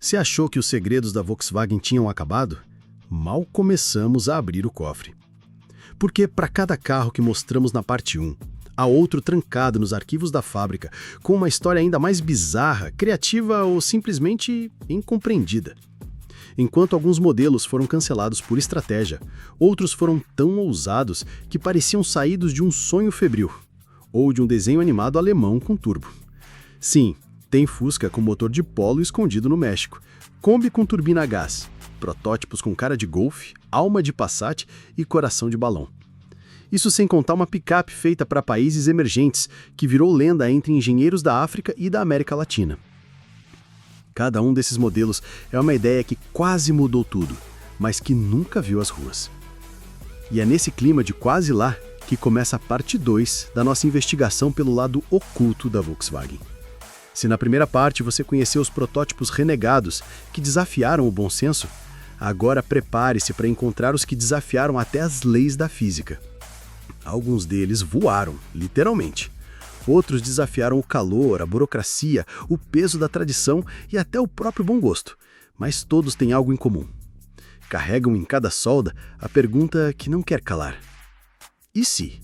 Você achou que os segredos da Volkswagen tinham acabado? Mal começamos a abrir o cofre. Porque para cada carro que mostramos na parte 1, há outro trancado nos arquivos da fábrica, com uma história ainda mais bizarra, criativa ou simplesmente incompreendida. Enquanto alguns modelos foram cancelados por estratégia, outros foram tão ousados que pareciam saídos de um sonho febril, ou de um desenho animado alemão com turbo. Sim, tem Fusca com motor de Polo escondido no México, Kombi com turbina a gás, protótipos com cara de Golf, alma de Passat e coração de balão. Isso sem contar uma picape feita para países emergentes, que virou lenda entre engenheiros da África e da América Latina. Cada um desses modelos é uma ideia que quase mudou tudo, mas que nunca viu as ruas. E é nesse clima de quase lá que começa a parte 2 da nossa investigação pelo lado oculto da Volkswagen. Se na primeira parte você conheceu os protótipos renegados que desafiaram o bom senso, agora prepare-se para encontrar os que desafiaram até as leis da física. Alguns deles voaram, literalmente. Outros desafiaram o calor, a burocracia, o peso da tradição e até o próprio bom gosto. Mas todos têm algo em comum. Carregam em cada solda a pergunta que não quer calar. E se?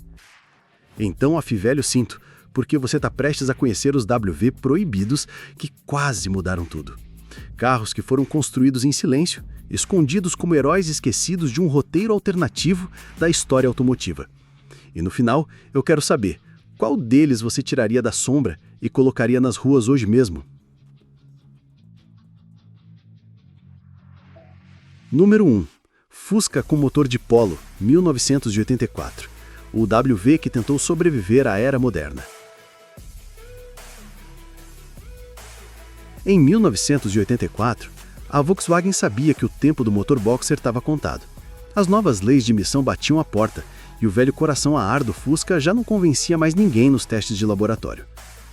Então afivele o cinto, porque você está prestes a conhecer os WV proibidos que quase mudaram tudo. Carros que foram construídos em silêncio, escondidos como heróis esquecidos de um roteiro alternativo da história automotiva. E no final, eu quero saber, qual deles você tiraria da sombra e colocaria nas ruas hoje mesmo? Número 1. Fusca com motor de Polo, 1984. O WV que tentou sobreviver à era moderna. Em 1984, a Volkswagen sabia que o tempo do motor boxer estava contado. As novas leis de emissão batiam à porta, e o velho coração a ar do Fusca já não convencia mais ninguém nos testes de laboratório.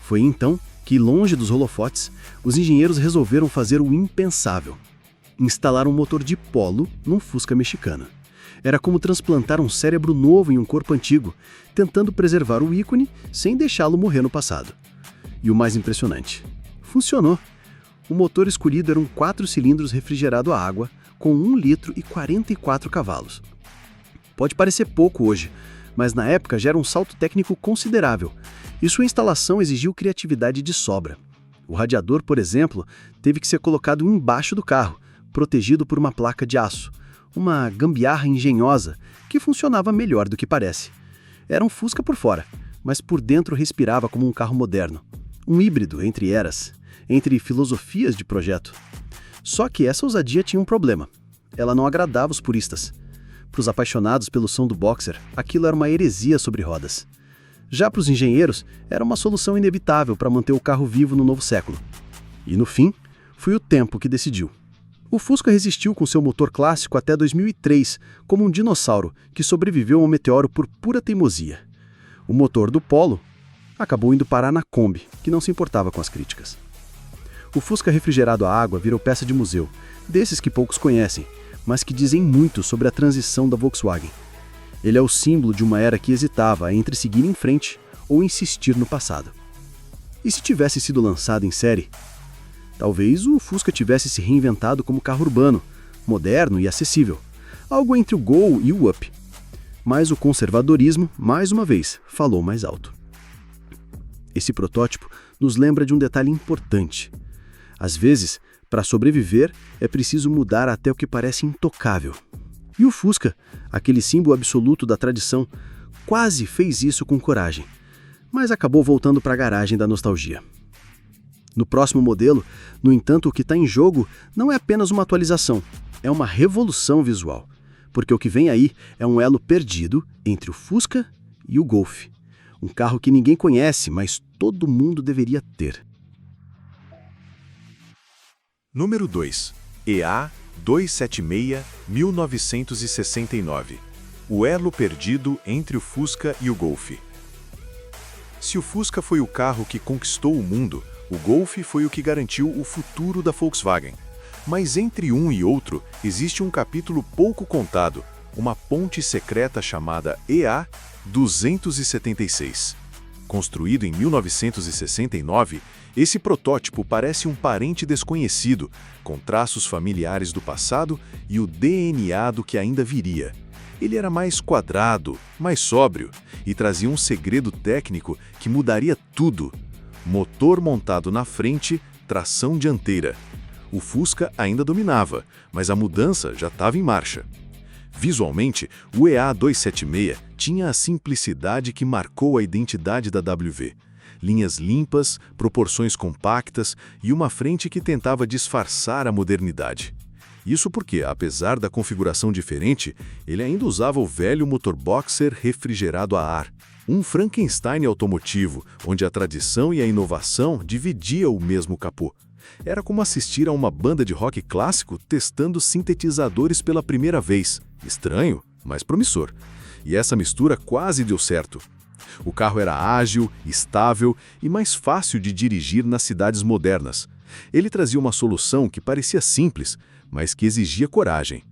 Foi então que, longe dos holofotes, os engenheiros resolveram fazer o impensável: instalar um motor de Polo num Fusca mexicano. Era como transplantar um cérebro novo em um corpo antigo, tentando preservar o ícone sem deixá-lo morrer no passado. E o mais impressionante: funcionou! O motor escolhido era um 4 cilindros refrigerado a água, com 1 litro e 44 cavalos. Pode parecer pouco hoje, mas na época já era um salto técnico considerável, e sua instalação exigiu criatividade de sobra. O radiador, por exemplo, teve que ser colocado embaixo do carro, protegido por uma placa de aço, uma gambiarra engenhosa que funcionava melhor do que parece. Era um Fusca por fora, mas por dentro respirava como um carro moderno, um híbrido entre eras, entre filosofias de projeto. Só que essa ousadia tinha um problema: ela não agradava os puristas. Para os apaixonados pelo som do boxer, aquilo era uma heresia sobre rodas. Já para os engenheiros, era uma solução inevitável para manter o carro vivo no novo século. E no fim, foi o tempo que decidiu. O Fusca resistiu com seu motor clássico até 2003, como um dinossauro que sobreviveu ao meteoro por pura teimosia. O motor do Polo acabou indo parar na Kombi, que não se importava com as críticas. O Fusca refrigerado a água virou peça de museu, desses que poucos conhecem, mas que dizem muito sobre a transição da Volkswagen. Ele é o símbolo de uma era que hesitava entre seguir em frente ou insistir no passado. E se tivesse sido lançado em série? Talvez o Fusca tivesse se reinventado como carro urbano, moderno e acessível, algo entre o Gol e o Up. Mas o conservadorismo, mais uma vez, falou mais alto. Esse protótipo nos lembra de um detalhe importante. Às vezes, para sobreviver, é preciso mudar até o que parece intocável. E o Fusca, aquele símbolo absoluto da tradição, quase fez isso com coragem, mas acabou voltando para a garagem da nostalgia. No próximo modelo, no entanto, o que está em jogo não é apenas uma atualização, é uma revolução visual, porque o que vem aí é um elo perdido entre o Fusca e o Golf. Um carro que ninguém conhece, mas todo mundo deveria ter. Número 2. EA 276-1969. O elo perdido entre o Fusca e o Golf. Se o Fusca foi o carro que conquistou o mundo, o Golf foi o que garantiu o futuro da Volkswagen. Mas entre um e outro existe um capítulo pouco contado, uma ponte secreta chamada EA 276. Construído em 1969, Esse protótipo parece um parente desconhecido, com traços familiares do passado e o DNA do que ainda viria. Ele era mais quadrado, mais sóbrio e trazia um segredo técnico que mudaria tudo. Motor montado na frente, tração dianteira. O Fusca ainda dominava, mas a mudança já estava em marcha. Visualmente, o EA276 tinha a simplicidade que marcou a identidade da WV. Linhas limpas, proporções compactas e uma frente que tentava disfarçar a modernidade. Isso porque, apesar da configuração diferente, ele ainda usava o velho motor boxer refrigerado a ar. Um Frankenstein automotivo, onde a tradição e a inovação dividiam o mesmo capô. Era como assistir a uma banda de rock clássico testando sintetizadores pela primeira vez. Estranho, mas promissor. E essa mistura quase deu certo. O carro era ágil, estável e mais fácil de dirigir nas cidades modernas. Ele trazia uma solução que parecia simples, mas que exigia coragem.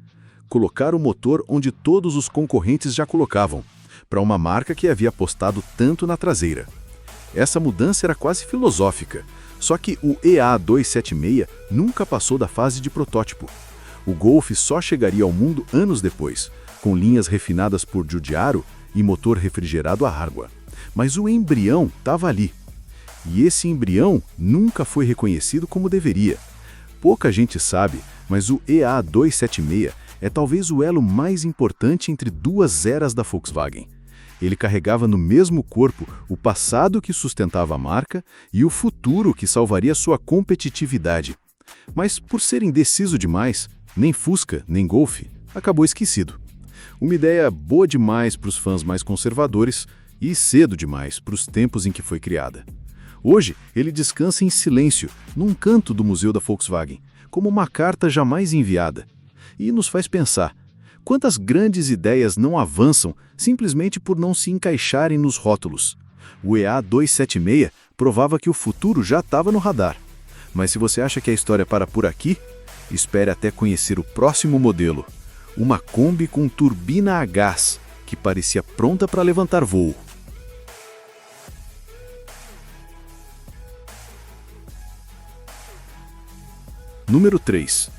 Colocar o motor onde todos os concorrentes já colocavam, para uma marca que havia apostado tanto na traseira. Essa mudança era quase filosófica, só que o EA276 nunca passou da fase de protótipo. O Golf só chegaria ao mundo anos depois, com linhas refinadas por Giugiaro e motor refrigerado a água. Mas o embrião estava ali. E esse embrião nunca foi reconhecido como deveria. Pouca gente sabe, mas o EA276 é talvez o elo mais importante entre duas eras da Volkswagen. Ele carregava no mesmo corpo o passado que sustentava a marca e o futuro que salvaria sua competitividade. Mas por ser indeciso demais, nem Fusca, nem Golf, acabou esquecido. Uma ideia boa demais para os fãs mais conservadores e cedo demais para os tempos em que foi criada. Hoje, ele descansa em silêncio, num canto do Museu da Volkswagen, como uma carta jamais enviada. E nos faz pensar, quantas grandes ideias não avançam simplesmente por não se encaixarem nos rótulos? O EA276 provava que o futuro já estava no radar. Mas se você acha que a história para por aqui, espere até conhecer o próximo modelo. Uma Kombi com turbina a gás, que parecia pronta para levantar voo. Número 3.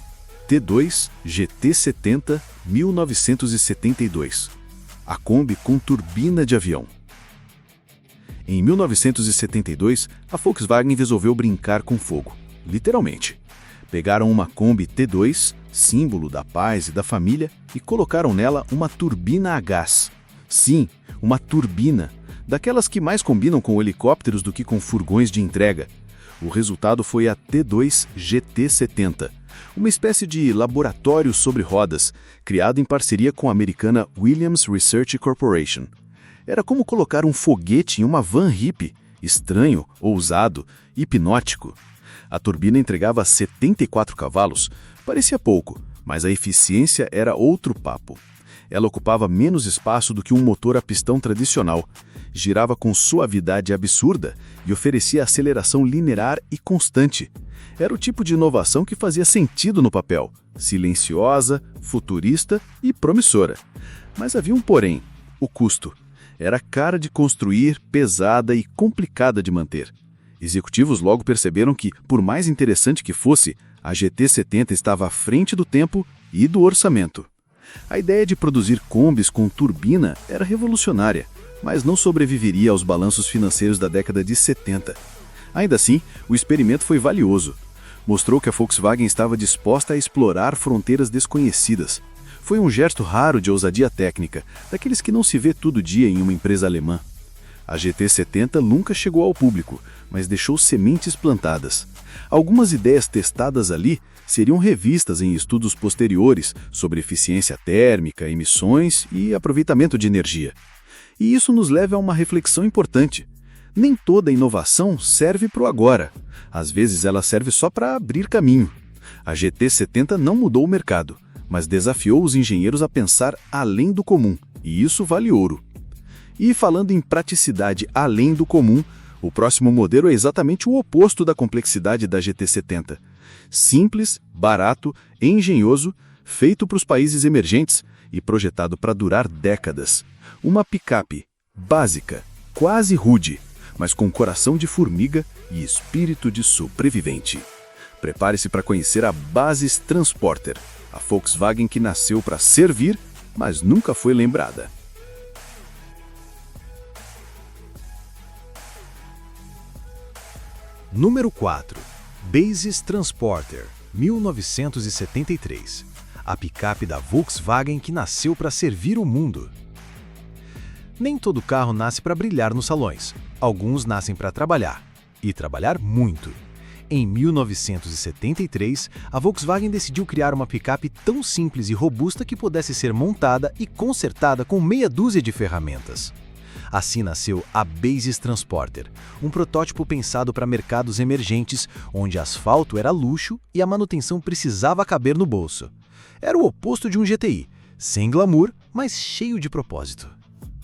T2 GT70 1972. A Kombi com turbina de avião. Em 1972, a Volkswagen resolveu brincar com fogo, literalmente. Pegaram uma Kombi T2, símbolo da paz e da família, e colocaram nela uma turbina a gás. Sim, uma turbina, daquelas que mais combinam com helicópteros do que com furgões de entrega. O resultado foi a T2 GT70, uma espécie de laboratório sobre rodas, criado em parceria com a americana Williams Research Corporation. Era como colocar um foguete em uma van hippie, estranho, ousado, hipnótico. A turbina entregava 74 cavalos, parecia pouco, mas a eficiência era outro papo. Ela ocupava menos espaço do que um motor a pistão tradicional, girava com suavidade absurda e oferecia aceleração linear e constante. Era o tipo de inovação que fazia sentido no papel, silenciosa, futurista e promissora. Mas havia um porém, o custo. Era cara de construir, pesada e complicada de manter. Executivos logo perceberam que, por mais interessante que fosse, a GT70 estava à frente do tempo e do orçamento. A ideia de produzir Kombis com turbina era revolucionária, mas não sobreviveria aos balanços financeiros da década de 70. Ainda assim, o experimento foi valioso. Mostrou que a Volkswagen estava disposta a explorar fronteiras desconhecidas. Foi um gesto raro de ousadia técnica, daqueles que não se vê todo dia em uma empresa alemã. A GT70 nunca chegou ao público, mas deixou sementes plantadas. Algumas ideias testadas ali seriam revistas em estudos posteriores sobre eficiência térmica, emissões e aproveitamento de energia. E isso nos leva a uma reflexão importante. Nem toda inovação serve para o agora. Às vezes ela serve só para abrir caminho. A GT70 não mudou o mercado, mas desafiou os engenheiros a pensar além do comum, e isso vale ouro. E falando em praticidade além do comum, o próximo modelo é exatamente o oposto da complexidade da GT70. Simples, barato, engenhoso, feito para os países emergentes e projetado para durar décadas. Uma picape básica, quase rude, mas com coração de formiga e espírito de sobrevivente. Prepare-se para conhecer a Basis Transporter, a Volkswagen que nasceu para servir, mas nunca foi lembrada. Número 4. Basis Transporter, 1973. A picape da Volkswagen que nasceu para servir o mundo. Nem todo carro nasce para brilhar nos salões. Alguns nascem para trabalhar. E trabalhar muito. Em 1973, a Volkswagen decidiu criar uma picape tão simples e robusta que pudesse ser montada e consertada com meia dúzia de ferramentas. Assim nasceu a Basis Transporter, um protótipo pensado para mercados emergentes, onde asfalto era luxo e a manutenção precisava caber no bolso. Era o oposto de um GTI, sem glamour, mas cheio de propósito.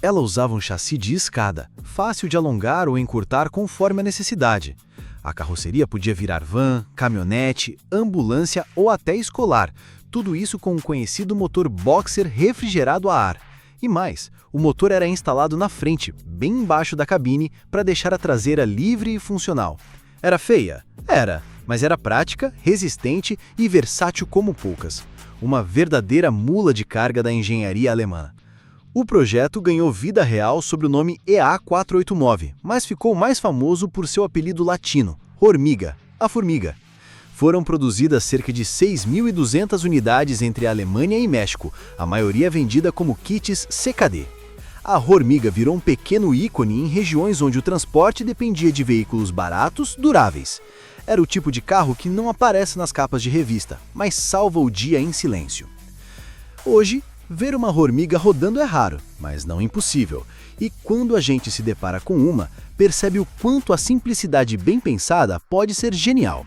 Ela usava um chassi de escada, fácil de alongar ou encurtar conforme a necessidade. A carroceria podia virar van, caminhonete, ambulância ou até escolar, tudo isso com um conhecido motor boxer refrigerado a ar. E mais, o motor era instalado na frente, bem embaixo da cabine, para deixar a traseira livre e funcional. Era feia? Era, mas era prática, resistente e versátil como poucas. Uma verdadeira mula de carga da engenharia alemã. O projeto ganhou vida real sob o nome EA489, mas ficou mais famoso por seu apelido latino, Hormiga, a formiga. Foram produzidas cerca de 6.200 unidades entre a Alemanha e México, a maioria vendida como kits CKD. A Hormiga virou um pequeno ícone em regiões onde o transporte dependia de veículos baratos, duráveis. Era o tipo de carro que não aparece nas capas de revista, mas salva o dia em silêncio. Hoje, ver uma Hormiga rodando é raro, mas não impossível. E quando a gente se depara com uma, percebe o quanto a simplicidade bem pensada pode ser genial.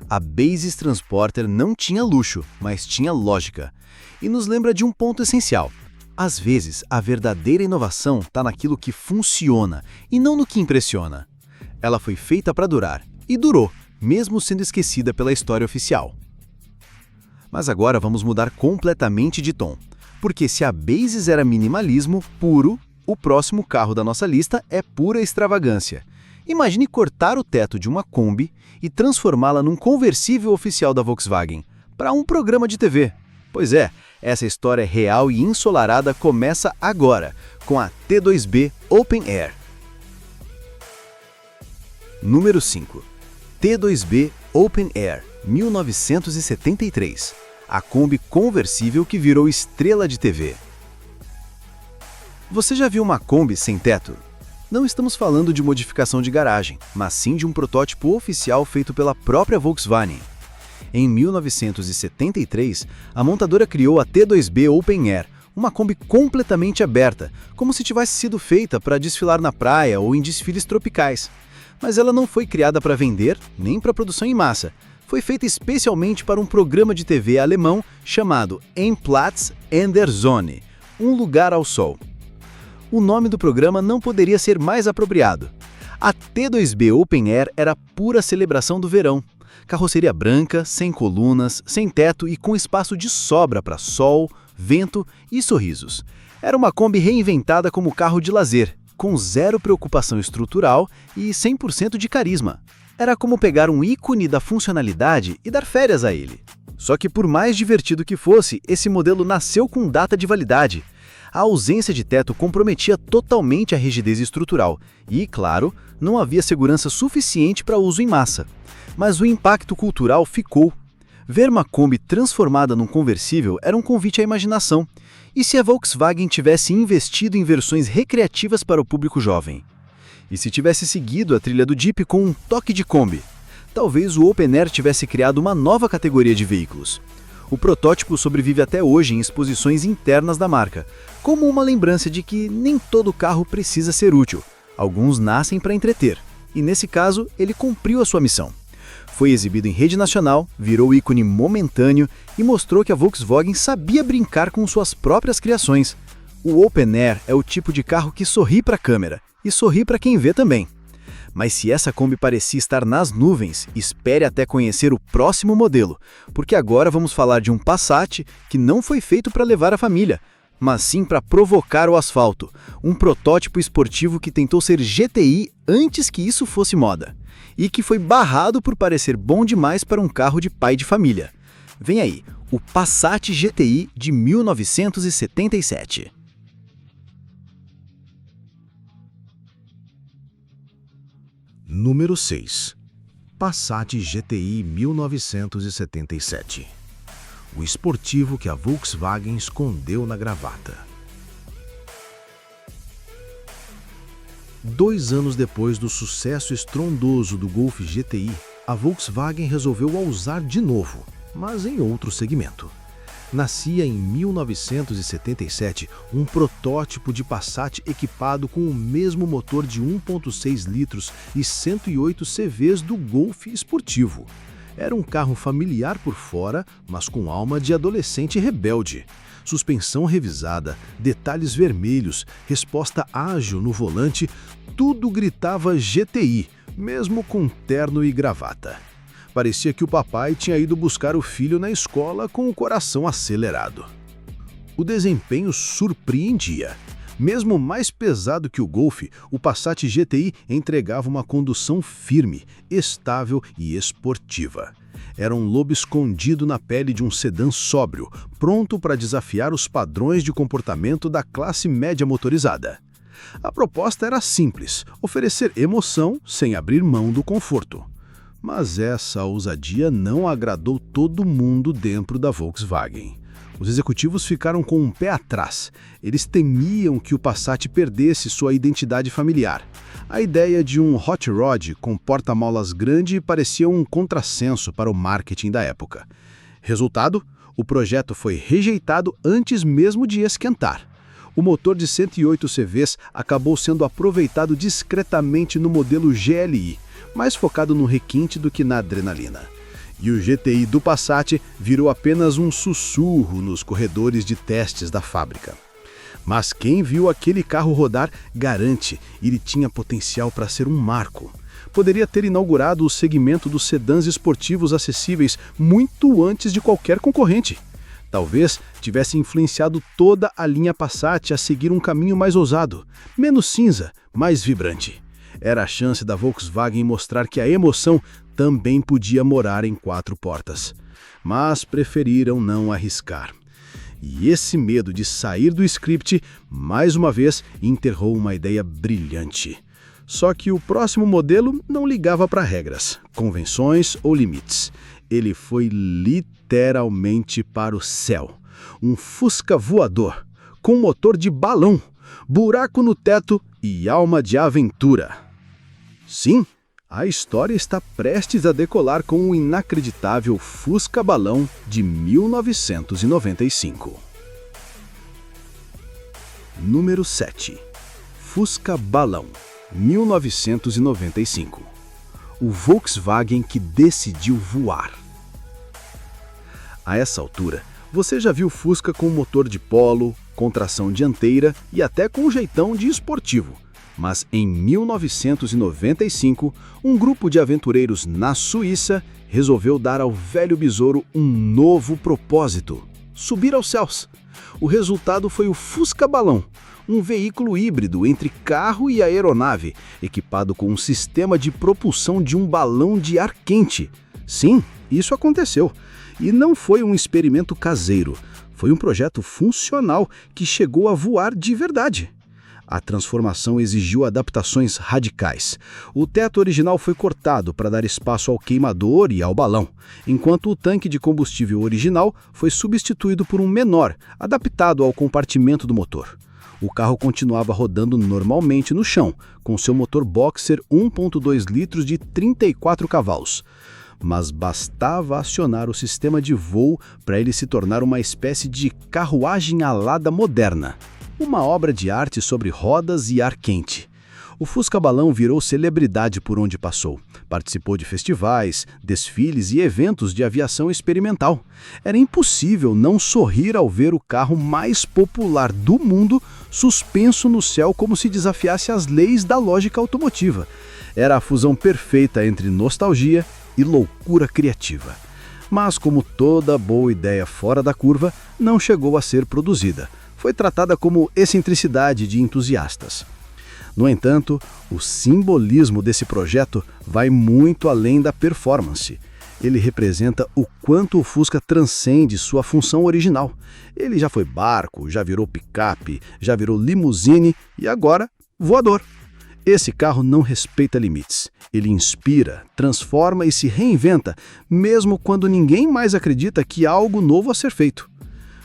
A Basis Transporter não tinha luxo, mas tinha lógica. E nos lembra de um ponto essencial. Às vezes, a verdadeira inovação está naquilo que funciona e não no que impressiona. Ela foi feita para durar, e durou, mesmo sendo esquecida pela história oficial. Mas agora vamos mudar completamente de tom. Porque se a Basis era minimalismo puro, o próximo carro da nossa lista é pura extravagância. Imagine cortar o teto de uma Kombi e transformá-la num conversível oficial da Volkswagen, para um programa de TV. Pois é, essa história real e ensolarada começa agora, com a T2B Open Air. Número 5. T2B Open Air, 1973. A Kombi conversível que virou estrela de TV. Você já viu uma Kombi sem teto? Não estamos falando de modificação de garagem, mas sim de um protótipo oficial feito pela própria Volkswagen. Em 1973, a montadora criou a T2B Open Air, uma Kombi completamente aberta, como se tivesse sido feita para desfilar na praia ou em desfiles tropicais. Mas ela não foi criada para vender, nem para produção em massa. Foi feita especialmente para um programa de TV alemão chamado Ein Platz an der Sonne, um lugar ao sol. O nome do programa não poderia ser mais apropriado. A T2B Open Air era pura celebração do verão. Carroceria branca, sem colunas, sem teto e com espaço de sobra para sol, vento e sorrisos. Era uma Kombi reinventada como carro de lazer, com zero preocupação estrutural e 100% de carisma. Era como pegar um ícone da funcionalidade e dar férias a ele. Só que por mais divertido que fosse, esse modelo nasceu com data de validade. A ausência de teto comprometia totalmente a rigidez estrutural e, claro, não havia segurança suficiente para uso em massa. Mas o impacto cultural ficou. Ver uma Kombi transformada num conversível era um convite à imaginação. E se a Volkswagen tivesse investido em versões recreativas para o público jovem? E se tivesse seguido a trilha do Jeep com um toque de Kombi? Talvez o Open Air tivesse criado uma nova categoria de veículos. O protótipo sobrevive até hoje em exposições internas da marca, como uma lembrança de que nem todo carro precisa ser útil. Alguns nascem para entreter, e nesse caso, ele cumpriu a sua missão. Foi exibido em rede nacional, virou ícone momentâneo e mostrou que a Volkswagen sabia brincar com suas próprias criações. O Open Air é o tipo de carro que sorri para a câmera e sorri para quem vê também. Mas se essa Kombi parecia estar nas nuvens, espere até conhecer o próximo modelo, porque agora vamos falar de um Passat que não foi feito para levar a família. mas sim para provocar o asfalto, um protótipo esportivo que tentou ser GTI antes que isso fosse moda, e que foi barrado por parecer bom demais para um carro de pai de família. Vem aí, o Passat GTI de 1977. Número 6. Passat GTI 1977. O esportivo que a Volkswagen escondeu na gravata. 2 anos depois do sucesso estrondoso do Golf GTI, a Volkswagen resolveu ousar de novo, mas em outro segmento. Nascia em 1977 um protótipo de Passat equipado com o mesmo motor de 1.6 litros e 108 CVs do Golf esportivo. Era um carro familiar por fora, mas com alma de adolescente rebelde. Suspensão revisada, detalhes vermelhos, resposta ágil no volante, tudo gritava GTI, mesmo com terno e gravata. Parecia que o papai tinha ido buscar o filho na escola com o coração acelerado. O desempenho surpreendia. Mesmo mais pesado que o Golf, o Passat GTI entregava uma condução firme, estável e esportiva. Era um lobo escondido na pele de um sedã sóbrio, pronto para desafiar os padrões de comportamento da classe média motorizada. A proposta era simples, oferecer emoção sem abrir mão do conforto. Mas essa ousadia não agradou todo mundo dentro da Volkswagen. Os executivos ficaram com um pé atrás. Eles temiam que o Passat perdesse sua identidade familiar. A ideia de um hot rod com porta-malas grande parecia um contrassenso para o marketing da época. Resultado, o projeto foi rejeitado antes mesmo de esquentar. O motor de 108 CVs acabou sendo aproveitado discretamente no modelo GLI, mais focado no requinte do que na adrenalina. E o GTI do Passat virou apenas um sussurro nos corredores de testes da fábrica. Mas quem viu aquele carro rodar garante ele tinha potencial para ser um marco. Poderia ter inaugurado o segmento dos sedãs esportivos acessíveis muito antes de qualquer concorrente. Talvez tivesse influenciado toda a linha Passat a seguir um caminho mais ousado, menos cinza, mais vibrante. Era a chance da Volkswagen mostrar que a emoção também podia morar em 4 portas. Mas preferiram não arriscar. E esse medo de sair do script, mais uma vez, enterrou uma ideia brilhante. Só que o próximo modelo não ligava para regras, convenções ou limites. Ele foi literalmente para o céu. Um Fusca voador, com motor de balão, buraco no teto e alma de aventura. Sim, a história está prestes a decolar com o inacreditável Fusca Balão de 1995. Número 7. Fusca Balão, 1995. O Volkswagen que decidiu voar. A essa altura, você já viu Fusca com motor de polo, com tração dianteira e até com um jeitão de esportivo. Mas em 1995, um grupo de aventureiros na Suíça resolveu dar ao velho besouro um novo propósito: subir aos céus. O resultado foi o Fusca Balão, um veículo híbrido entre carro e aeronave, equipado com um sistema de propulsão de um balão de ar quente. Sim, isso aconteceu. E não foi um experimento caseiro, foi um projeto funcional que chegou a voar de verdade. A transformação exigiu adaptações radicais. O teto original foi cortado para dar espaço ao queimador e ao balão, enquanto o tanque de combustível original foi substituído por um menor, adaptado ao compartimento do motor. O carro continuava rodando normalmente no chão, com seu motor boxer 1.2 litros de 34 cavalos. Mas bastava acionar o sistema de voo para ele se tornar uma espécie de carruagem alada moderna. Uma obra de arte sobre rodas e ar quente. O Fusca Balão virou celebridade por onde passou. Participou de festivais, desfiles e eventos de aviação experimental. Era impossível não sorrir ao ver o carro mais popular do mundo suspenso no céu como se desafiasse as leis da lógica automotiva. Era a fusão perfeita entre nostalgia e loucura criativa. Mas como toda boa ideia fora da curva, não chegou a ser produzida. foi tratada como excentricidade de entusiastas. No entanto, o simbolismo desse projeto vai muito além da performance. Ele representa o quanto o Fusca transcende sua função original. Ele já foi barco, já virou picape, já virou limusine e agora voador. Esse carro não respeita limites. Ele inspira, transforma e se reinventa, mesmo quando ninguém mais acredita que há algo novo a ser feito.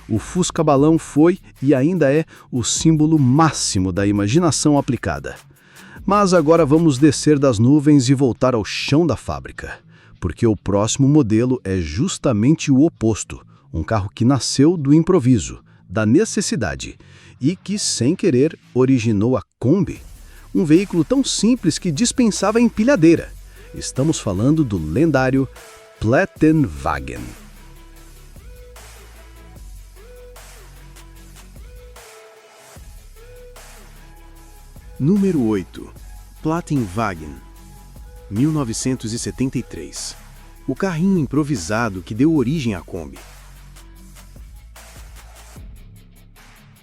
O Fusca Balão foi e ainda é o símbolo máximo da imaginação aplicada. Mas agora vamos descer das nuvens e voltar ao chão da fábrica, porque o próximo modelo é justamente o oposto, um carro que nasceu do improviso, da necessidade, e que, sem querer, originou a Kombi, um veículo tão simples que dispensava empilhadeira. Estamos falando do lendário Plattenwagen. Número 8. Plattenwagen, 1973. O carrinho improvisado que deu origem à Kombi.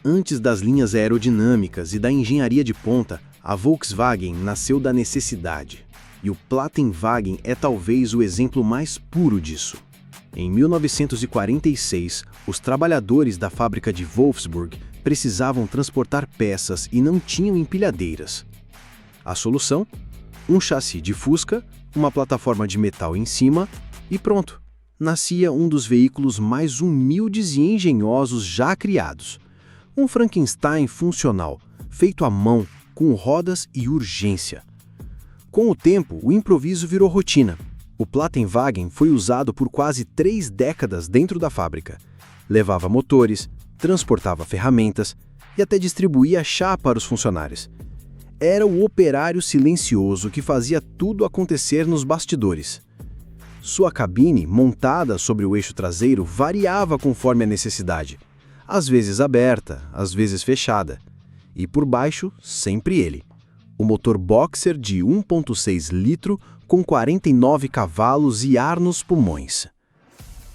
Antes das linhas aerodinâmicas e da engenharia de ponta, a Volkswagen nasceu da necessidade. E o Plattenwagen é talvez o exemplo mais puro disso. Em 1946, os trabalhadores da fábrica de Wolfsburg precisavam transportar peças e não tinham empilhadeiras. A solução? Um chassi de Fusca, uma plataforma de metal em cima e pronto. Nascia um dos veículos mais humildes e engenhosos já criados. Um Frankenstein funcional, feito à mão, com rodas e urgência. Com o tempo, o improviso virou rotina. O Plattenwagen foi usado por quase 3 décadas dentro da fábrica. Levava motores, transportava ferramentas e até distribuía chá para os funcionários. Era o operário silencioso que fazia tudo acontecer nos bastidores. Sua cabine, montada sobre o eixo traseiro, variava conforme a necessidade. Às vezes aberta, às vezes fechada. E por baixo, sempre ele. O motor boxer de 1.6 litro com 49 cavalos e ar nos pulmões.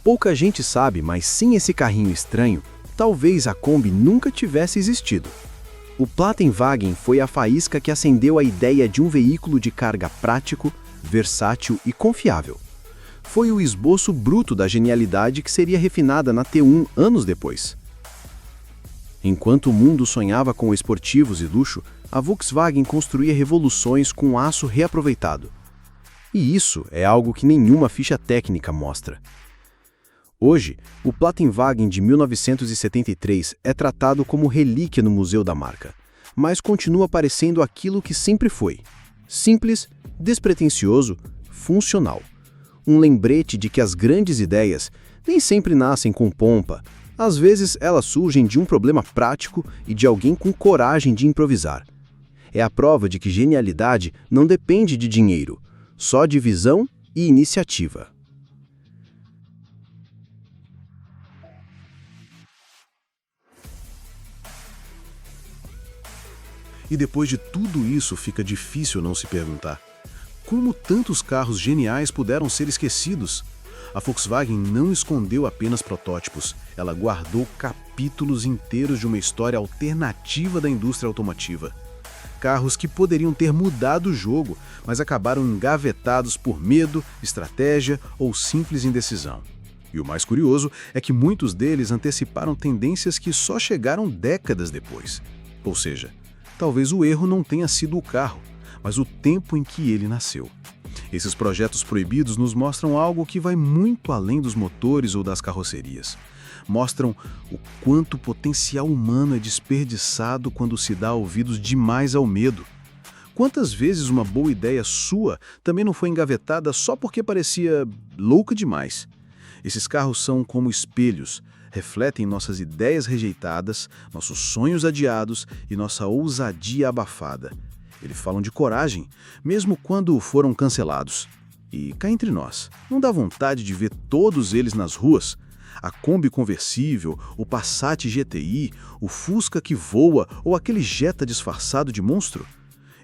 Pouca gente sabe, mas sem esse carrinho estranho, talvez a Kombi nunca tivesse existido. O Plattenwagen foi a faísca que acendeu a ideia de um veículo de carga prático, versátil e confiável. Foi o esboço bruto da genialidade que seria refinada na T1 anos depois. Enquanto o mundo sonhava com esportivos e luxo, a Volkswagen construía revoluções com aço reaproveitado. E isso é algo que nenhuma ficha técnica mostra. Hoje, o Plattenwagen de 1973 é tratado como relíquia no museu da marca, mas continua parecendo aquilo que sempre foi: simples, despretensioso, funcional. Um lembrete de que as grandes ideias nem sempre nascem com pompa. Às vezes, elas surgem de um problema prático e de alguém com coragem de improvisar. É a prova de que genialidade não depende de dinheiro, só de visão e iniciativa. E depois de tudo isso, fica difícil não se perguntar: como tantos carros geniais puderam ser esquecidos? A Volkswagen não escondeu apenas protótipos, ela guardou capítulos inteiros de uma história alternativa da indústria automotiva. Carros que poderiam ter mudado o jogo, mas acabaram engavetados por medo, estratégia ou simples indecisão. E o mais curioso é que muitos deles anteciparam tendências que só chegaram décadas depois. Ou seja, talvez o erro não tenha sido o carro, mas o tempo em que ele nasceu. Esses projetos proibidos nos mostram algo que vai muito além dos motores ou das carrocerias. Mostram o quanto potencial humano é desperdiçado quando se dá ouvidos demais ao medo. Quantas vezes uma boa ideia sua também não foi engavetada só porque parecia louca demais? Esses carros são como espelhos, refletem nossas ideias rejeitadas, nossos sonhos adiados e nossa ousadia abafada. Eles falam de coragem, mesmo quando foram cancelados. E cá entre nós, não dá vontade de ver todos eles nas ruas? A Kombi conversível, o Passat GTI, o Fusca que voa ou aquele Jetta disfarçado de monstro?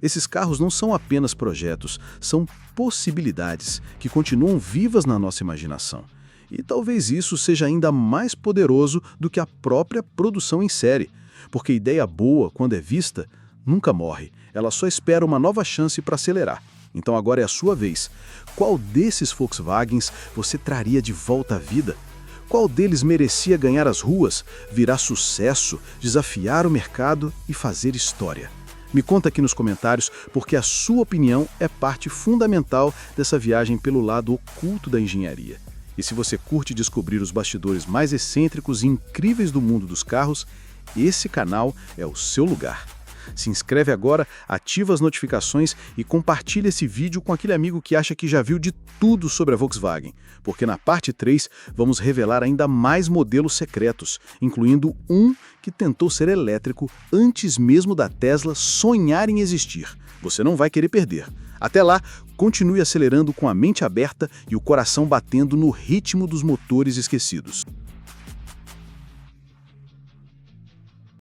Esses carros não são apenas projetos, são possibilidades que continuam vivas na nossa imaginação. E talvez isso seja ainda mais poderoso do que a própria produção em série, porque ideia boa, quando é vista, nunca morre. Ela só espera uma nova chance para acelerar. Então agora é a sua vez. Qual desses Volkswagens você traria de volta à vida? Qual deles merecia ganhar as ruas, virar sucesso, desafiar o mercado e fazer história? Me conta aqui nos comentários, porque a sua opinião é parte fundamental dessa viagem pelo lado oculto da engenharia. E se você curte descobrir os bastidores mais excêntricos e incríveis do mundo dos carros, esse canal é o seu lugar. Se inscreve agora, ativa as notificações e compartilha esse vídeo com aquele amigo que acha que já viu de tudo sobre a Volkswagen, porque na parte 3 vamos revelar ainda mais modelos secretos, incluindo um que tentou ser elétrico antes mesmo da Tesla sonhar em existir. Você não vai querer perder. Até lá, continue acelerando com a mente aberta e o coração batendo no ritmo dos motores esquecidos.